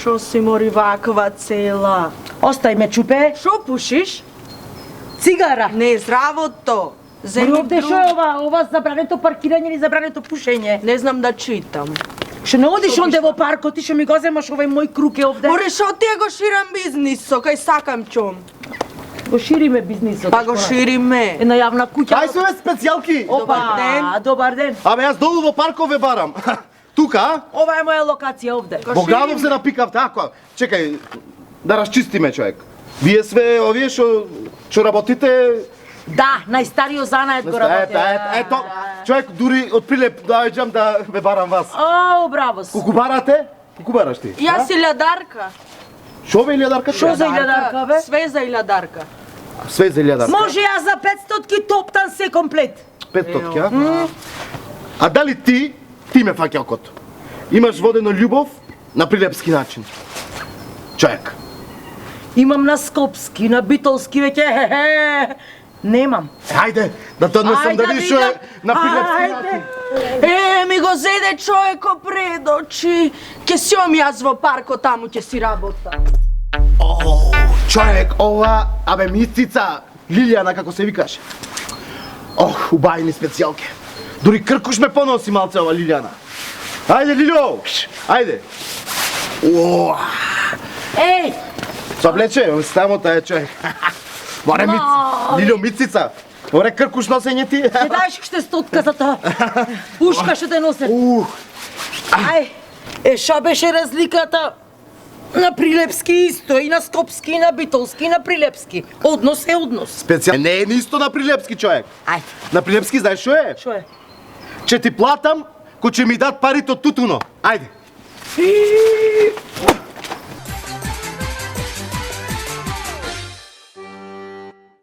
Шо си мори ваква цела? Остај ме, чупе. Шо пушиш? Цигара. Не здравото. Ама Земи овде шо е ова забрането паркирање или забрането пушење? Не знам да читам. Што не одиш онде во паркот и што ми го земаш овој мој круг е овде? Море, шо ти го ширам бизнисо, кај сакам чом. Го шириме бизнисот. Па го шириме. Една јавна куќа. Ај се бе специјалки. Опа, добар ден. Абе јас долу во парков ве барам. Тука, а? Ова е моја локација овде. Во градов се напикав така. Чекај, да расчистиме човек. Вие све овие што работите. Да, најстариот занаед го работи. Ето, човек дури од Прилеп доаѓам да ве барам вас. О, браво. Колку барате? Колку бараш ти? Јас си илјадарка. Шо ве илјадарка? Шо за илјадарка, бе? Све за илјадарка. Све за илјадарка. Може јас за 500 топтан се комплет. 500 а? А дали ти ме фаќа окото? Имаш водено љубов на прилепски начин. Човек. Имам на скопски, на битолски веќе. Немам. Ајде, да те однесам да видиш што е на прилепски начин. Ми го зеде човеко пред очи. Ке сјом јас во парко, таму ќе си работа. Човек, ова, абе мисцица, Лилијана како се викаш. Убајни специјалки. Дури кркуш ме поноси малце ова Лилијана. Ајде, Лилио, ајде. Еј! Соблече, стамота е човек. Море Лилио мисцица. Море кркуш носење ти. Не даеш ще стотка за тоа. Пушка ще те носе. Ај, ша беше разликата на Прилепски исто, и на Скопски, и на Битолски, и на Прилепски. Однос е однос. Специјал. Не е нисто на Прилепски човек. Ајде. На Прилепски знаеш што е? Шо е? Че ти платам, ко ќе ми дат парите од тутуно. Ајде.